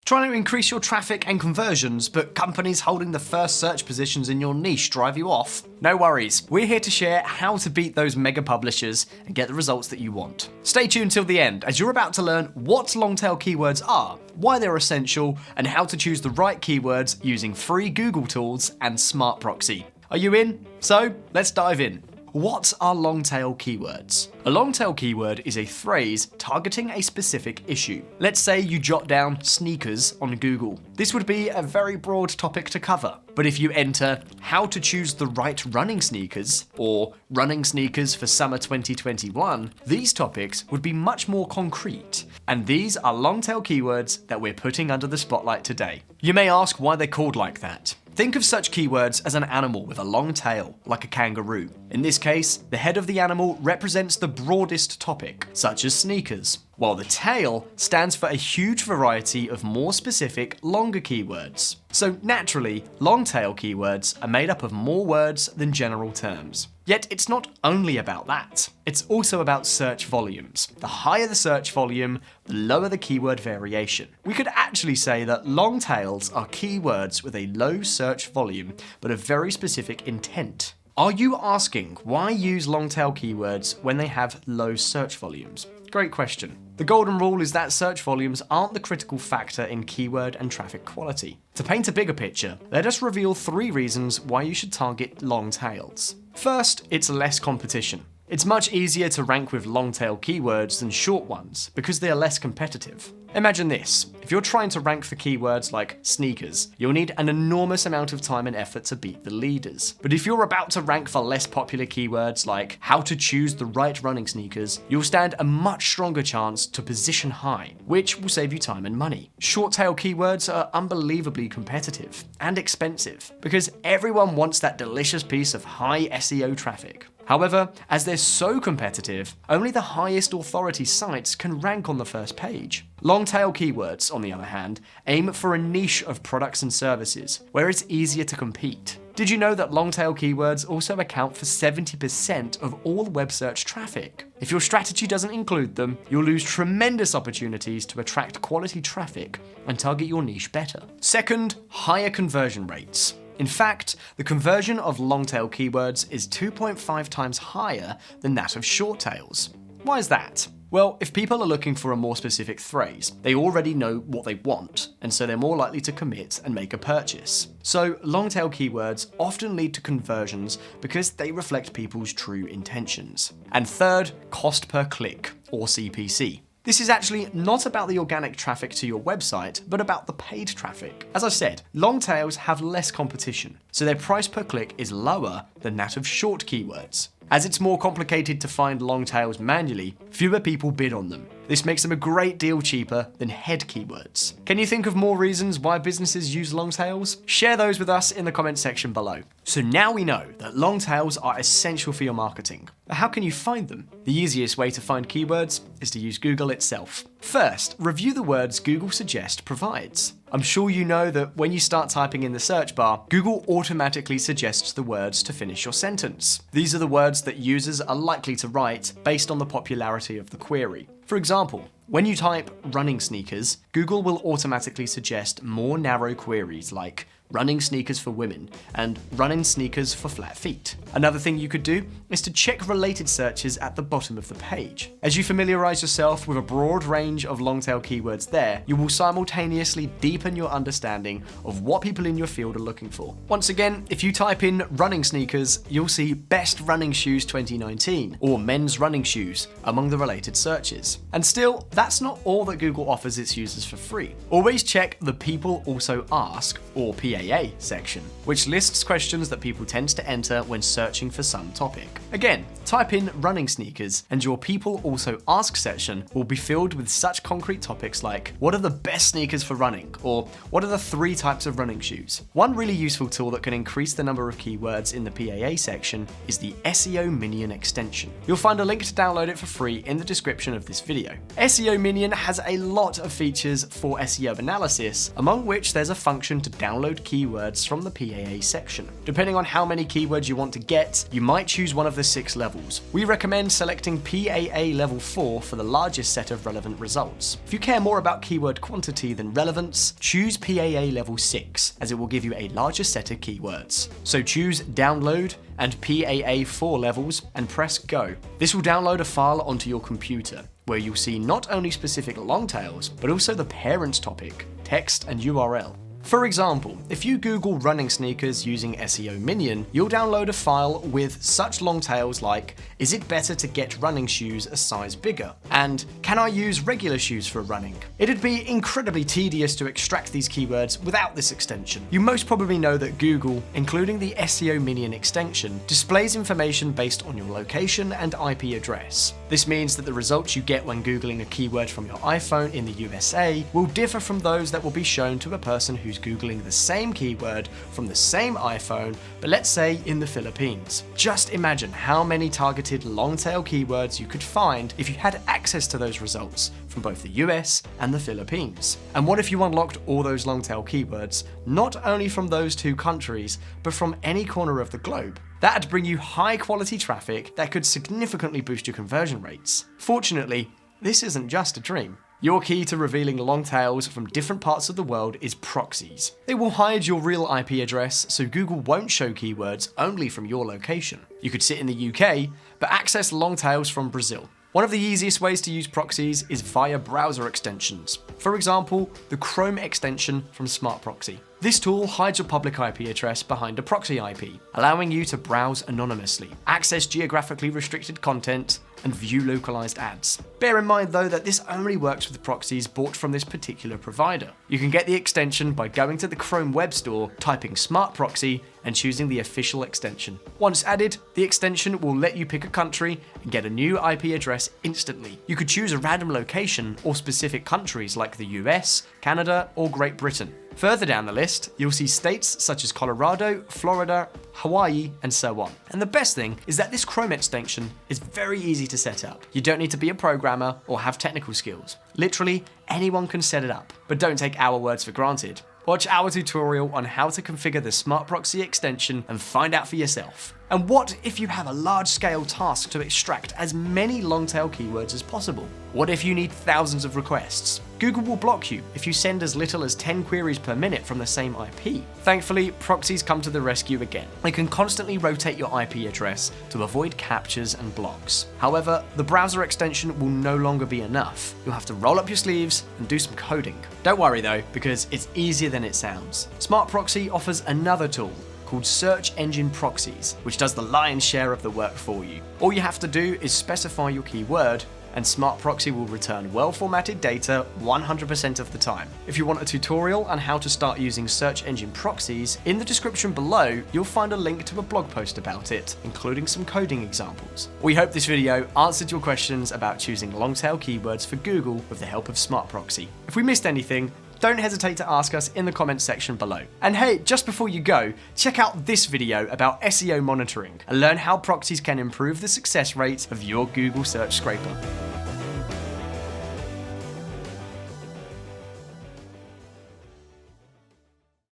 Trying to increase your traffic and conversions, but companies holding the first search positions in your niche drive you off? No worries, we're here to share how to beat those mega publishers and get the results that you want. Stay tuned till the end, as you're about to learn what long-tail keywords are, why they're essential, and how to choose the right keywords using free Google tools and Smartproxy. Are you in? So, let's dive in. What are long-tail keywords? A long-tail keyword is a phrase targeting a specific issue. Let's say you jot down sneakers on Google. This would be a very broad topic to cover. But if you enter how to choose the right running sneakers or running sneakers for summer 2021, these topics would be much more concrete. And these are long-tail keywords that we're putting under the spotlight today. You may ask why they're called like that. Think of such keywords as an animal with a long tail, like a kangaroo. In this case, the head of the animal represents the broadest topic, such as sneakers, while the tail stands for a huge variety of more specific, longer keywords. So naturally, long tail keywords are made up of more words than general terms. Yet it's not only about that. It's also about search volumes. The higher the search volume, the lower the keyword variation. We could actually say that long tails are keywords with a low search volume, but a very specific intent. Are you asking why use long tail keywords when they have low search volumes? Great question. The golden rule is that search volumes aren't the critical factor in keyword and traffic quality. To paint a bigger picture, let us reveal 3 reasons why you should target long tails. First, it's less competition. It's much easier to rank with long tail keywords than short ones because they are less competitive. Imagine this, if you're trying to rank for keywords like sneakers, you'll need an enormous amount of time and effort to beat the leaders. But if you're about to rank for less popular keywords like how to choose the right running sneakers, you'll stand a much stronger chance to position high, which will save you time and money. Short tail keywords are unbelievably competitive and expensive because everyone wants that delicious piece of high SEO traffic. However, as they're so competitive, only the highest authority sites can rank on the first page. Long-tail keywords, on the other hand, aim for a niche of products and services, where it's easier to compete. Did you know that long-tail keywords also account for 70% of all web search traffic? If your strategy doesn't include them, you'll lose tremendous opportunities to attract quality traffic and target your niche better. Second, higher conversion rates. In fact, the conversion of long-tail keywords is 2.5 times higher than that of short tails. Why is that? Well, if people are looking for a more specific phrase, they already know what they want, and so they're more likely to commit and make a purchase. So, long-tail keywords often lead to conversions because they reflect people's true intentions. And third, cost per click, or CPC. This is actually not about the organic traffic to your website, but about the paid traffic. As I said, long tails have less competition, so their price per click is lower than that of short keywords. As it's more complicated to find long tails manually, fewer people bid on them. This makes them a great deal cheaper than head keywords. Can you think of more reasons why businesses use long tails? Share those with us in the comment section below. So now we know that long tails are essential for your marketing. But how can you find them? The easiest way to find keywords is to use Google itself. First, review the words Google Suggest provides. I'm sure you know that when you start typing in the search bar, Google automatically suggests the words to finish your sentence. These are the words that users are likely to write based on the popularity of the query. For example, when you type running sneakers, Google will automatically suggest more narrow queries like running sneakers for women and running sneakers for flat feet. Another thing you could do is to check related searches at the bottom of the page. As you familiarize yourself with a broad range of long-tail keywords there, you will simultaneously deepen your understanding of what people in your field are looking for. Once again, if you type in running sneakers, you'll see best running shoes 2019 or men's running shoes among the related searches. And still, that's not all that Google offers its users for free. Always check the People Also Ask, or PAA section, which lists questions that people tend to enter when searching for some topic. Again, type in running sneakers and your People Also Ask section will be filled with such concrete topics like what are the best sneakers for running, or what are the 3 types of running shoes. One really useful tool that can increase the number of keywords in the PAA section is the SEO Minion extension. You'll find a link to download it for free in the description of this video. SEO Minion has a lot of features for SEO analysis, among which there's a function to download keywords from the PAA section. Depending on how many keywords you want to get, you might choose one of the 6 levels. We recommend selecting PAA level 4 for the largest set of relevant results. If you care more about keyword quantity than relevance, choose PAA level 6, as it will give you a larger set of keywords. So choose download and PAA 4 levels and press go. This will download a file onto your computer, where you'll see not only specific long tails, but also the parent topic, text and URL. For example, if you Google running sneakers using SEO Minion, you'll download a file with such long tails like, is it better to get running shoes a size bigger? And can I use regular shoes for running? It'd be incredibly tedious to extract these keywords without this extension. You most probably know that Google, including the SEO Minion extension, displays information based on your location and IP address. This means that the results you get when Googling a keyword from your iPhone in the USA will differ from those that will be shown to a person who's Googling the same keyword from the same iPhone, but let's say in the Philippines. Just imagine how many targeted long-tail keywords you could find if you had access to those results from both the US and the Philippines. And what if you unlocked all those long-tail keywords, not only from those 2 countries, but from any corner of the globe? That'd bring you high-quality traffic that could significantly boost your conversion rates. Fortunately, this isn't just a dream. Your key to revealing long tails from different parts of the world is proxies. They will hide your real IP address, so Google won't show keywords only from your location. You could sit in the UK, but access long tails from Brazil. One of the easiest ways to use proxies is via browser extensions. For example, the Chrome extension from Smartproxy. This tool hides your public IP address behind a proxy IP, allowing you to browse anonymously, access geographically restricted content, and view localized ads. Bear in mind though that this only works with proxies bought from this particular provider. You can get the extension by going to the Chrome Web Store, typing Smartproxy, and choosing the official extension. Once added, the extension will let you pick a country and get a new IP address instantly. You could choose a random location or specific countries like the US, Canada, or Great Britain. Further down the list, you'll see states such as Colorado, Florida, Hawaii, and so on. And the best thing is that this Chrome extension is very easy to set up. You don't need to be a programmer or have technical skills. Literally, anyone can set it up. But don't take our words for granted. Watch our tutorial on how to configure the Smartproxy extension and find out for yourself. And what if you have a large-scale task to extract as many long-tail keywords as possible? What if you need thousands of requests? Google will block you if you send as little as 10 queries per minute from the same IP. Thankfully, proxies come to the rescue again. They can constantly rotate your IP address to avoid captures and blocks. However, the browser extension will no longer be enough. You'll have to roll up your sleeves and do some coding. Don't worry though, because it's easier than it sounds. Smartproxy offers another tool called Search Engine Proxies, which does the lion's share of the work for you. All you have to do is specify your keyword, and Smartproxy will return well-formatted data 100% of the time. If you want a tutorial on how to start using search engine proxies, in the description below, you'll find a link to a blog post about it, including some coding examples. We hope this video answered your questions about choosing long-tail keywords for Google with the help of Smartproxy. If we missed anything, don't hesitate to ask us in the comments section below. And hey, just before you go, check out this video about SEO monitoring and learn how proxies can improve the success rate of your Google search scraper.